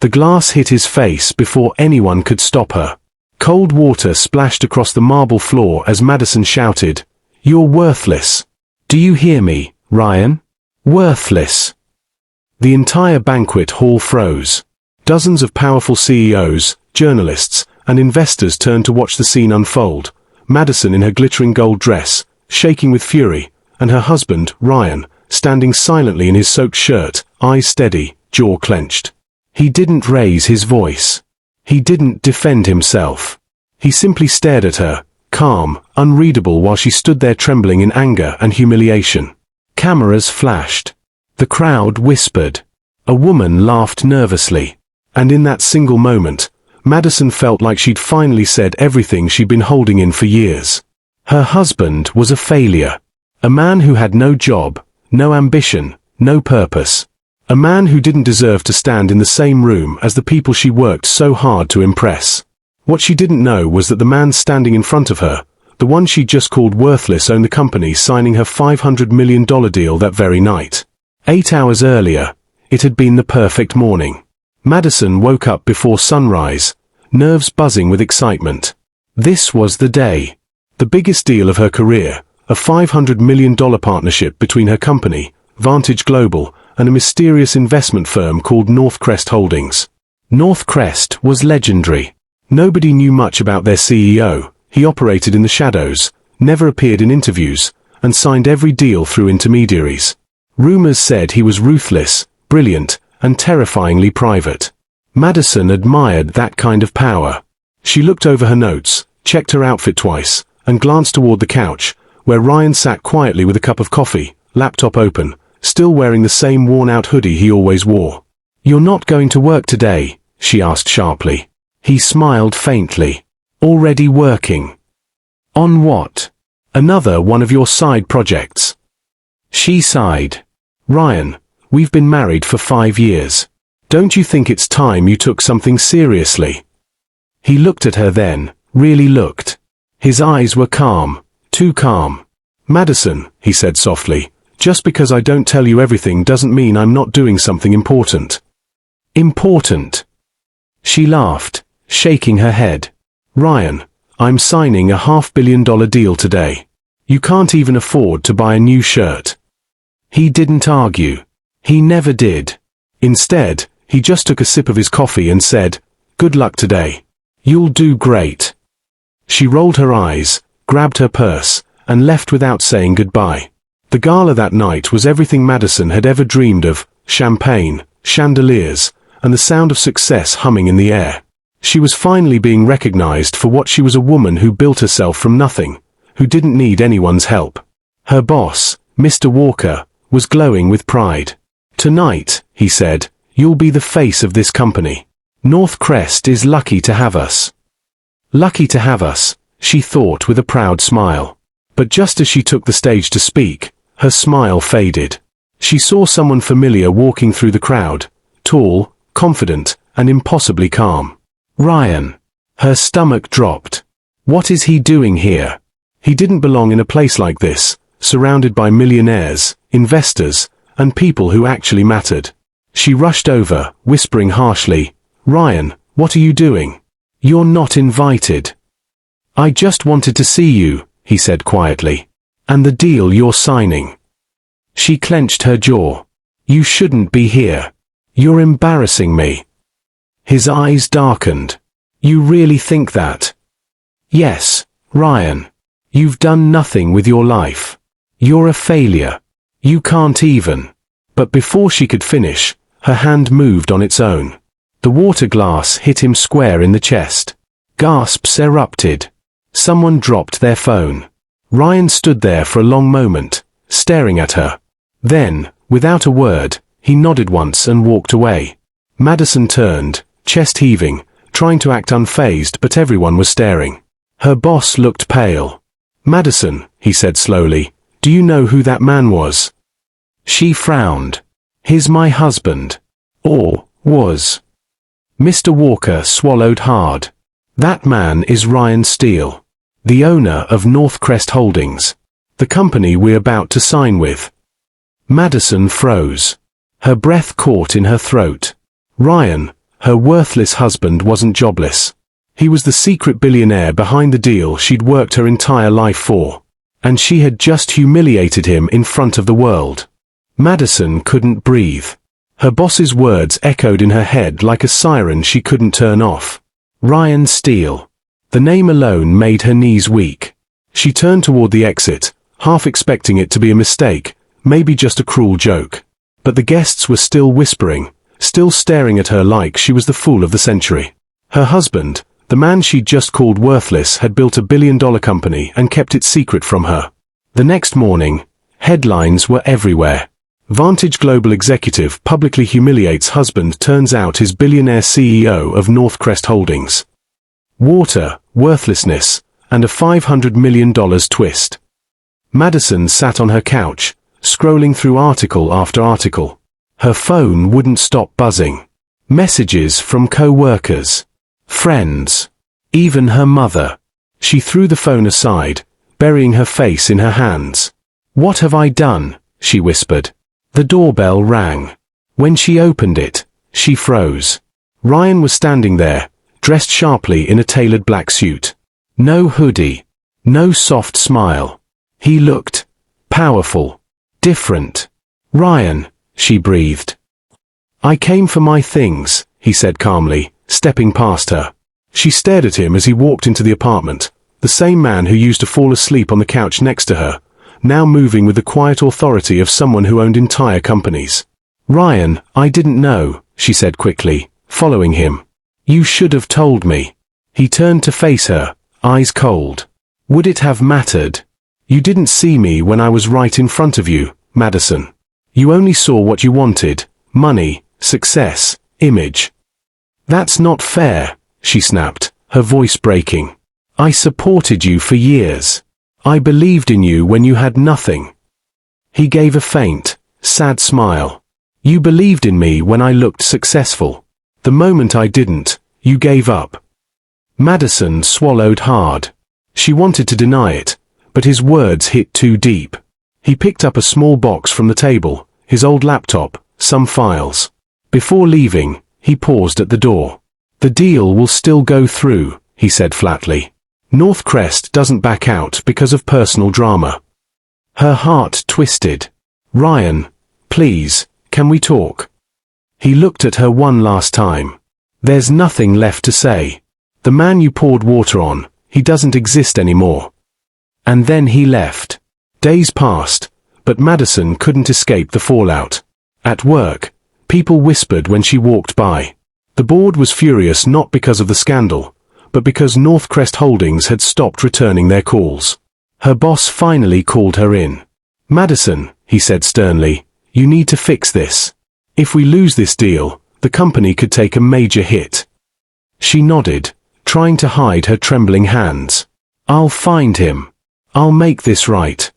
The glass hit his face before anyone could stop her. Cold water splashed across the marble floor as Madison shouted, "You're worthless. Do you hear me, Ryan? Worthless." The entire banquet hall froze. Dozens of powerful CEOs, journalists, and investors turned to watch the scene unfold. Madison in her glittering gold dress, shaking with fury, and her husband, Ryan, standing silently in his soaked shirt, eyes steady, jaw clenched. He didn't raise his voice. He didn't defend himself. He simply stared at her, calm, unreadable, while she stood there trembling in anger and humiliation. Cameras flashed. The crowd whispered. A woman laughed nervously. And in that single moment, Madison felt like she'd finally said everything she'd been holding in for years. Her husband was a failure. A man who had no job, no ambition, no purpose. A man who didn't deserve to stand in the same room as the people she worked so hard to impress. What she didn't know was that the man standing in front of her, the one she just called worthless, owned the company signing her $500 million deal that very night. 8 hours earlier, it had been the perfect morning. Madison woke up before sunrise, nerves buzzing with excitement. This was the day. The biggest deal of her career, a $500 million partnership between her company, Vantage Global, and a mysterious investment firm called Northcrest Holdings. Northcrest was legendary. Nobody knew much about their CEO. He operated in the shadows, never appeared in interviews, and signed every deal through intermediaries. Rumors said he was ruthless, brilliant, and terrifyingly private. Madison admired that kind of power. She looked over her notes, checked her outfit twice, and glanced toward the couch, where Ryan sat quietly with a cup of coffee, laptop open, still wearing the same worn-out hoodie he always wore. "You're not going to work today?" she asked sharply. He smiled faintly. "Already working." "On what?" "Another one of your side projects." She sighed. "Ryan, we've been married for 5 years. Don't you think it's time you took something seriously?" He looked at her then, really looked. His eyes were calm, too calm. "Madison," he said softly, "just because I don't tell you everything doesn't mean I'm not doing something important." "Important?" She laughed, shaking her head. "Ryan, I'm signing a $500 million deal today. You can't even afford to buy a new shirt." He didn't argue. He never did. Instead, he just took a sip of his coffee and said, "Good luck today. You'll do great." She rolled her eyes, grabbed her purse, and left without saying goodbye. The gala that night was everything Madison had ever dreamed of: champagne, chandeliers, and the sound of success humming in the air. She was finally being recognized for what she was: a woman who built herself from nothing, who didn't need anyone's help. Her boss, Mr. Walker, was glowing with pride. "Tonight," he said, "you'll be the face of this company. Northcrest is lucky to have us." Lucky to have us, she thought with a proud smile. But just as she took the stage to speak, her smile faded. She saw someone familiar walking through the crowd, tall, confident, and impossibly calm. Ryan. Her stomach dropped. What is he doing here? He didn't belong in a place like this, surrounded by millionaires, investors, and people who actually mattered. She rushed over, whispering harshly, "Ryan, what are you doing? You're not invited." "I just wanted to see you," he said quietly. "And the deal you're signing." She clenched her jaw. "You shouldn't be here. You're embarrassing me." His eyes darkened. "You really think that?" "Yes, Ryan. You've done nothing with your life. You're a failure. You can't even." But before she could finish, her hand moved on its own. The water glass hit him square in the chest. Gasps erupted. Someone dropped their phone. Ryan stood there for a long moment, staring at her. Then, without a word, he nodded once and walked away. Madison turned, chest heaving, trying to act unfazed, but everyone was staring. Her boss looked pale. "Madison," he said slowly, "do you know who that man was?" She frowned. "He's my husband. Or was." Mr. Walker swallowed hard. "That man is Ryan Steele, the owner of Northcrest Holdings, the company we're about to sign with." Madison froze. Her breath caught in her throat. "Ryan," Her worthless husband wasn't jobless. He was the secret billionaire behind the deal she'd worked her entire life for. And she had just humiliated him in front of the world. Madison couldn't breathe. Her boss's words echoed in her head like a siren she couldn't turn off. Ryan Steele. The name alone made her knees weak. She turned toward the exit, half expecting it to be a mistake, maybe just a cruel joke. But the guests were still whispering, still staring at her like she was the fool of the century. Her husband, the man she'd just called worthless, had built $1 billion company and kept it secret from her. The next morning, headlines were everywhere. Vantage Global executive publicly humiliates husband, turns out his billionaire CEO of Northcrest Holdings. Water, worthlessness, and a $500 million twist. Madison sat on her couch, scrolling through article after article. Her phone wouldn't stop buzzing. Messages from co-workers, friends, even her mother. She threw the phone aside, burying her face in her hands. "What have I done?" she whispered. The doorbell rang. When she opened it, she froze. Ryan was standing there, dressed sharply in a tailored black suit. No hoodie. No soft smile. He looked powerful. Different. "Ryan," she breathed. "I came for my things," he said calmly, stepping past her. She stared at him as he walked into the apartment, the same man who used to fall asleep on the couch next to her, now moving with the quiet authority of someone who owned entire companies. "Ryan, I didn't know," she said quickly, following him. "You should have told me." He turned to face her, eyes cold. "Would it have mattered? You didn't see me when I was right in front of you, Madison. You only saw what you wanted: money, success, image." "That's not fair," she snapped, her voice breaking. "I supported you for years. I believed in you when you had nothing." He gave a faint, sad smile. "You believed in me when I looked successful. The moment I didn't, you gave up." Madison swallowed hard. She wanted to deny it, but his words hit too deep. He picked up a small box from the table, his old laptop, some files. Before leaving, he paused at the door. "The deal will still go through," he said flatly. "Northcrest doesn't back out because of personal drama." Her heart twisted. "Ryan, please, can we talk?" He looked at her one last time. "There's nothing left to say. The man you poured water on, he doesn't exist anymore." And then he left. Days passed, but Madison couldn't escape the fallout. At work, people whispered when she walked by. The board was furious not because of the scandal, but because Northcrest Holdings had stopped returning their calls. Her boss finally called her in. "Madison," he said sternly, "you need to fix this. If we lose this deal, the company could take a major hit." She nodded, trying to hide her trembling hands. "I'll find him. I'll make this right."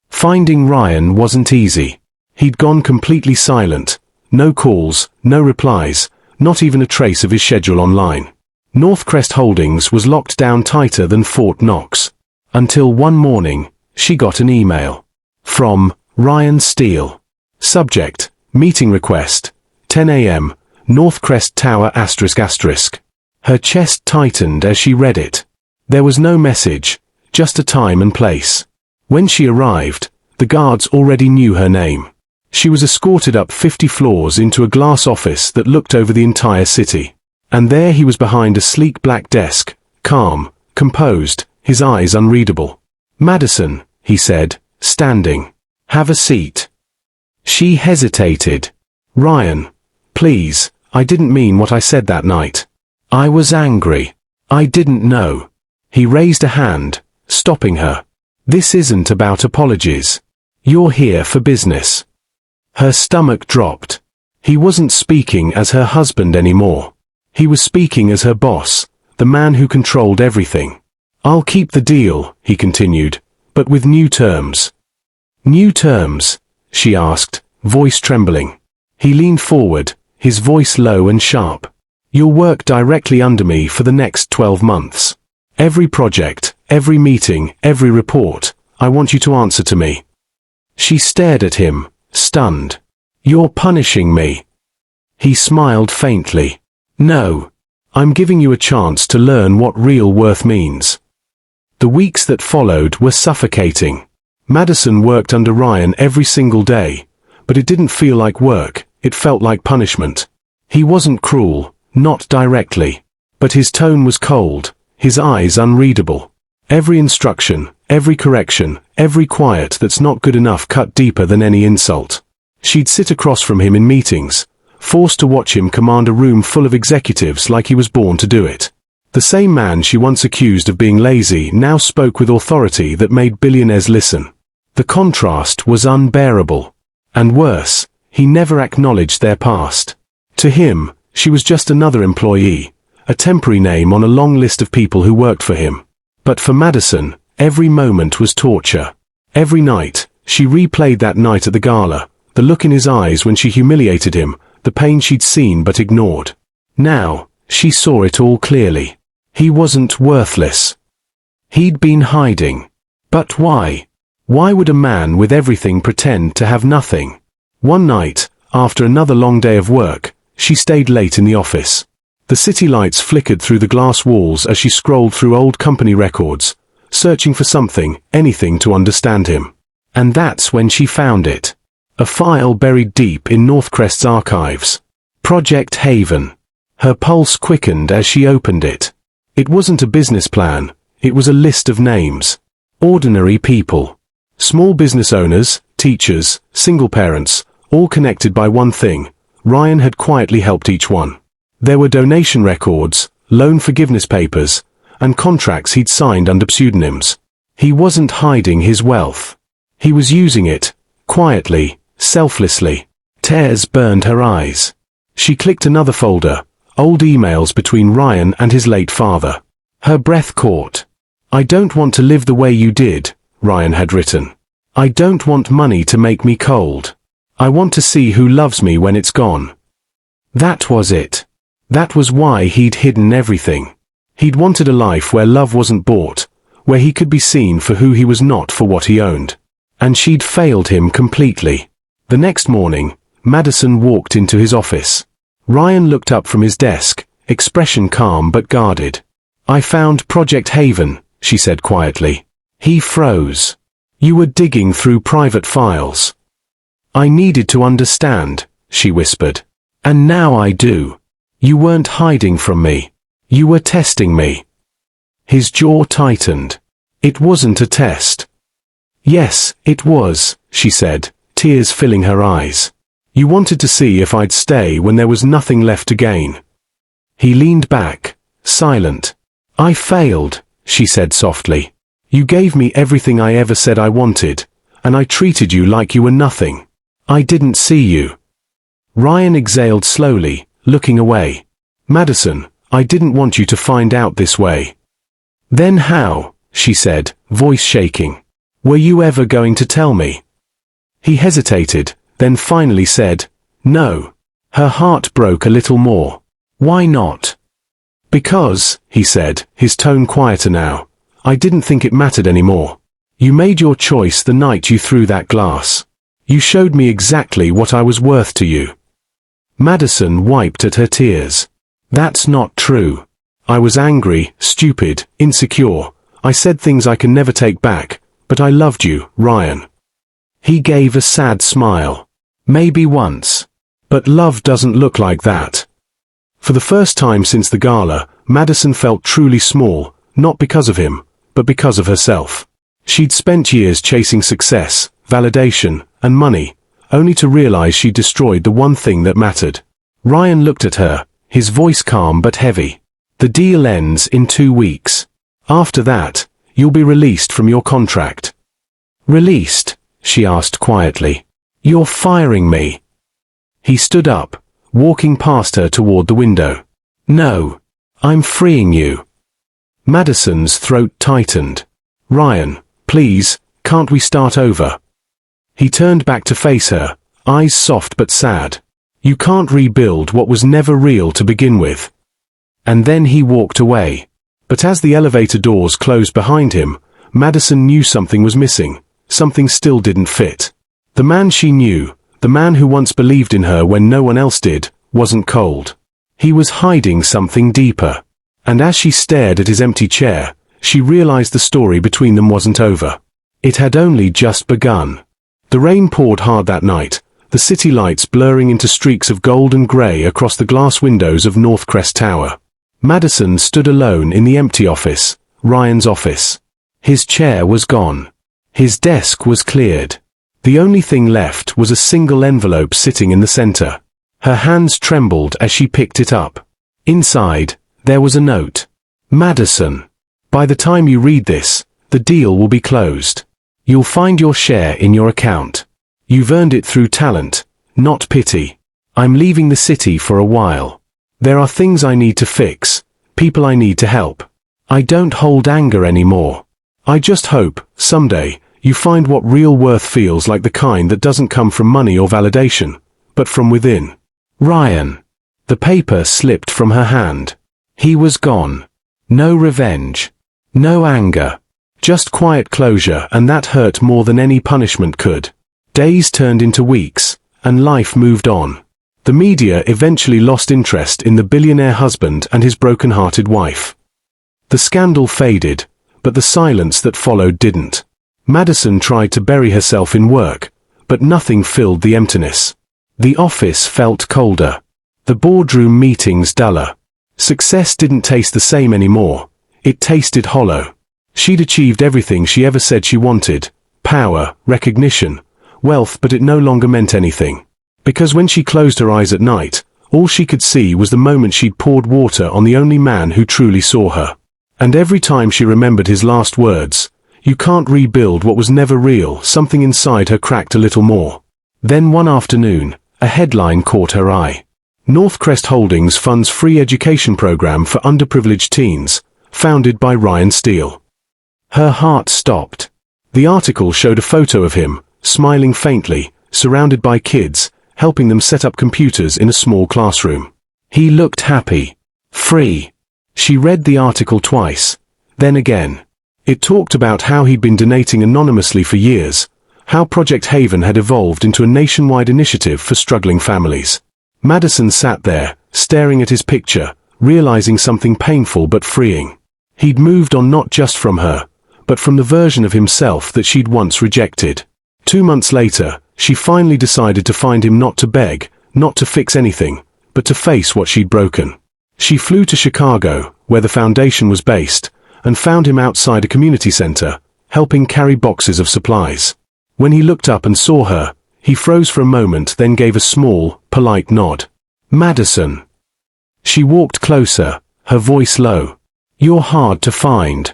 Finding Ryan wasn't easy. He'd gone completely silent. No calls, no replies, not even a trace of his schedule online. Northcrest Holdings was locked down tighter than Fort Knox. Until one morning, she got an email. From Ryan Steele. Subject: meeting request, 10 a.m., Northcrest Tower ***. Her chest tightened as she read it. There was no message, just a time and place. When she arrived, the guards already knew her name. She was escorted up 50 floors into a glass office that looked over the entire city. And there he was behind a sleek black desk, calm, composed, his eyes unreadable. "Madison," he said, standing. "Have a seat." She hesitated. "Ryan, please, I didn't mean what I said that night. I was angry. I didn't know." He raised a hand, stopping her. "This isn't about apologies. You're here for business." Her stomach dropped. He wasn't speaking as her husband anymore. He was speaking as her boss, the man who controlled everything. "I'll keep the deal," he continued, "but with new terms." "New terms?" she asked, voice trembling. He leaned forward, his voice low and sharp. "You'll work directly under me for the next 12 months. Every project, every meeting, every report, I want you to answer to me." She stared at him, stunned. "You're punishing me." He smiled faintly. No. I'm giving you a chance to learn what real worth means. The weeks that followed were suffocating. Madison worked under Ryan every single day, but it didn't feel like work, it felt like punishment. He wasn't cruel, not directly, but his tone was cold, his eyes unreadable. Every instruction, every correction, every quiet that's not good enough cut deeper than any insult. She'd sit across from him in meetings, forced to watch him command a room full of executives like he was born to do it. The same man she once accused of being lazy now spoke with authority that made billionaires listen. The contrast was unbearable. And worse, he never acknowledged their past. To him, she was just another employee, a temporary name on a long list of people who worked for him. But for Madison, every moment was torture. Every night, she replayed that night at the gala, the look in his eyes when she humiliated him, the pain she'd seen but ignored. Now, she saw it all clearly. He wasn't worthless. He'd been hiding. But why? Why would a man with everything pretend to have nothing? One night, after another long day of work, she stayed late in the office. The city lights flickered through the glass walls as she scrolled through old company records, searching for something, anything to understand him. And that's when she found it. A file buried deep in Northcrest's archives. Project Haven. Her pulse quickened as she opened it. It wasn't a business plan, it was a list of names. Ordinary people. Small business owners, teachers, single parents, all connected by one thing. Ryan had quietly helped each one. There were donation records, loan forgiveness papers, and contracts he'd signed under pseudonyms. He wasn't hiding his wealth. He was using it, quietly, selflessly. Tears burned her eyes. She clicked another folder, old emails between Ryan and his late father. Her breath caught. "I don't want to live the way you did," Ryan had written. "I don't want money to make me cold. I want to see who loves me when it's gone." That was it. That was why he'd hidden everything. He'd wanted a life where love wasn't bought, where he could be seen for who he was, not for what he owned. And she'd failed him completely. The next morning, Madison walked into his office. Ryan looked up from his desk, expression calm but guarded. "I found Project Haven," she said quietly. He froze. "You were digging through private files." "I needed to understand," she whispered. "And now I do. You weren't hiding from me. You were testing me." His jaw tightened. "It wasn't a test." "Yes, it was," she said, tears filling her eyes. "You wanted to see if I'd stay when there was nothing left to gain." He leaned back, silent. "I failed," she said softly. "You gave me everything I ever said I wanted, and I treated you like you were nothing. I didn't see you." Ryan exhaled slowly, looking away. "Madison, I didn't want you to find out this way." "Then how?" she said, voice shaking. "Were you ever going to tell me?" He hesitated, then finally said, "No." Her heart broke a little more. "Why not?" "Because," he said, his tone quieter now, "I didn't think it mattered anymore. You made your choice the night you threw that glass. You showed me exactly what I was worth to you." Madison wiped at her tears. "That's not true. I was angry, stupid, insecure. I said things I can never take back, but I loved you, Ryan." He gave a sad smile. "Maybe once. But love doesn't look like that." For the first time since the gala, Madison felt truly small, not because of him, but because of herself. She'd spent years chasing success, validation, and money, only to realize she'd destroyed the one thing that mattered. Ryan looked at her, his voice calm but heavy. "The deal ends in 2 weeks. After that, you'll be released from your contract." "Released?" she asked quietly. "You're firing me." He stood up, walking past her toward the window. "No. I'm freeing you." Madison's throat tightened. "Ryan, please, can't we start over?" He turned back to face her, eyes soft but sad. "You can't rebuild what was never real to begin with." And then he walked away. But as the elevator doors closed behind him, Madison knew something was missing, something still didn't fit. The man she knew, the man who once believed in her when no one else did, wasn't cold. He was hiding something deeper. And as she stared at his empty chair, she realized the story between them wasn't over. It had only just begun. The rain poured hard that night, the city lights blurring into streaks of gold and grey across the glass windows of North Crest Tower. Madison stood alone in the empty office, Ryan's office. His chair was gone. His desk was cleared. The only thing left was a single envelope sitting in the center. Her hands trembled as she picked it up. Inside, there was a note. Madison. By the time you read this, the deal will be closed. You'll find your share in your account. You've earned it through talent, not pity. I'm leaving the city for a while. There are things I need to fix, people I need to help. I don't hold anger anymore. I just hope, someday, you find what real worth feels like, the kind that doesn't come from money or validation, but from within. Ryan. The paper slipped from her hand. He was gone. No revenge. No anger. Just quiet closure, and that hurt more than any punishment could. Days turned into weeks, and life moved on. The media eventually lost interest in the billionaire husband and his broken-hearted wife. The scandal faded, but the silence that followed didn't. Madison tried to bury herself in work, but nothing filled the emptiness. The office felt colder. The boardroom meetings duller. Success didn't taste the same anymore. It tasted hollow. She'd achieved everything she ever said she wanted: power, recognition, wealth, but it no longer meant anything. Because when she closed her eyes at night, all she could see was the moment she'd poured water on the only man who truly saw her. And every time she remembered his last words, "You can't rebuild what was never real," something inside her cracked a little more. Then one afternoon, a headline caught her eye. North Crest Holdings funds free education program for underprivileged teens, founded by Ryan Steele. Her heart stopped. The article showed a photo of him, smiling faintly, surrounded by kids, helping them set up computers in a small classroom. He looked happy. Free. She read the article twice, then again. It talked about how he'd been donating anonymously for years, how Project Haven had evolved into a nationwide initiative for struggling families. Madison sat there, staring at his picture, realizing something painful but freeing. He'd moved on, not just from her, but from the version of himself that she'd once rejected. 2 months later, she finally decided to find him, not to beg, not to fix anything, but to face what she'd broken. She flew to Chicago, where the foundation was based, and found him outside a community center, helping carry boxes of supplies. When he looked up and saw her, he froze for a moment, then gave a small, polite nod. Madison. She walked closer, her voice low. You're hard to find.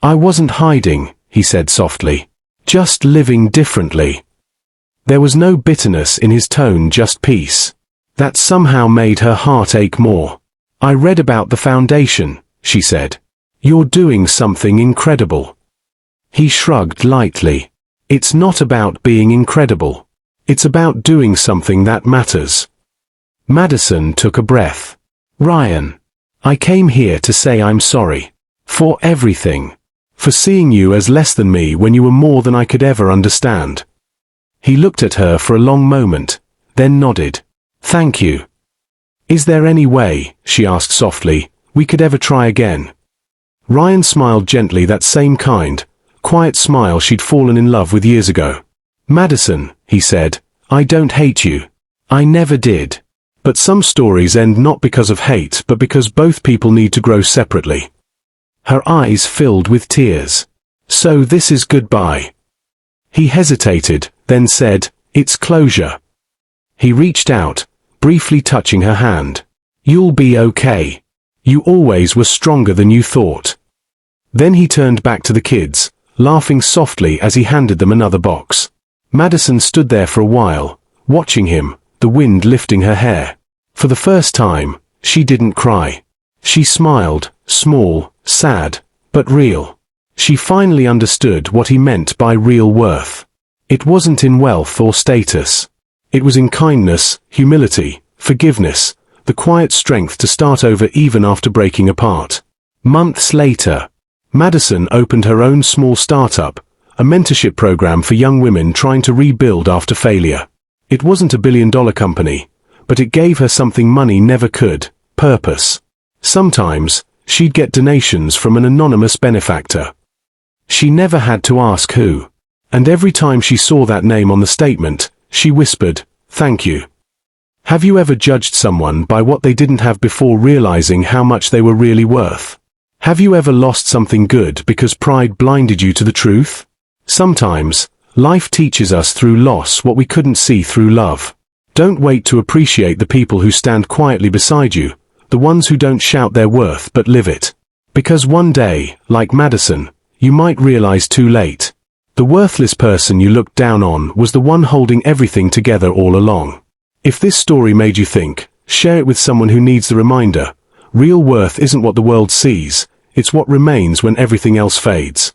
I wasn't hiding, he said softly. Just living differently. There was no bitterness in his tone, just peace. That somehow made her heart ache more. I read about the foundation, she said. You're doing something incredible. He shrugged lightly. It's not about being incredible. It's about doing something that matters. Madison took a breath. Ryan. I came here to say I'm sorry. For everything. For seeing you as less than me when you were more than I could ever understand. He looked at her for a long moment, then nodded. Thank you. Is there any way, she asked softly, we could ever try again? Ryan smiled gently, that same kind, quiet smile she'd fallen in love with years ago. Madison, he said, I don't hate you. I never did. But some stories end not because of hate, but because both people need to grow separately. Her eyes filled with tears. So this is goodbye. He hesitated, then said, it's closure. He reached out, briefly touching her hand. You'll be okay. You always were stronger than you thought. Then he turned back to the kids, laughing softly as he handed them another box. Madison stood there for a while, watching him, the wind lifting her hair. For the first time, she didn't cry. She smiled, small, sad, but real. She finally understood what he meant by real worth. It wasn't in wealth or status. It was in kindness, humility, forgiveness, the quiet strength to start over even after breaking apart. Months later, Madison opened her own small startup, a mentorship program for young women trying to rebuild after failure. It wasn't a billion-dollar company, but it gave her something money never could, purpose. Sometimes, she'd get donations from an anonymous benefactor. She never had to ask who. And every time she saw that name on the statement, she whispered, "Thank you." Have you ever judged someone by what they didn't have before realizing how much they were really worth? Have you ever lost something good because pride blinded you to the truth? Sometimes, life teaches us through loss what we couldn't see through love. Don't wait to appreciate the people who stand quietly beside you, the ones who don't shout their worth but live it. Because one day, like Madison, you might realize too late. The worthless person you looked down on was the one holding everything together all along. If this story made you think, share it with someone who needs the reminder. Real worth isn't what the world sees, it's what remains when everything else fades.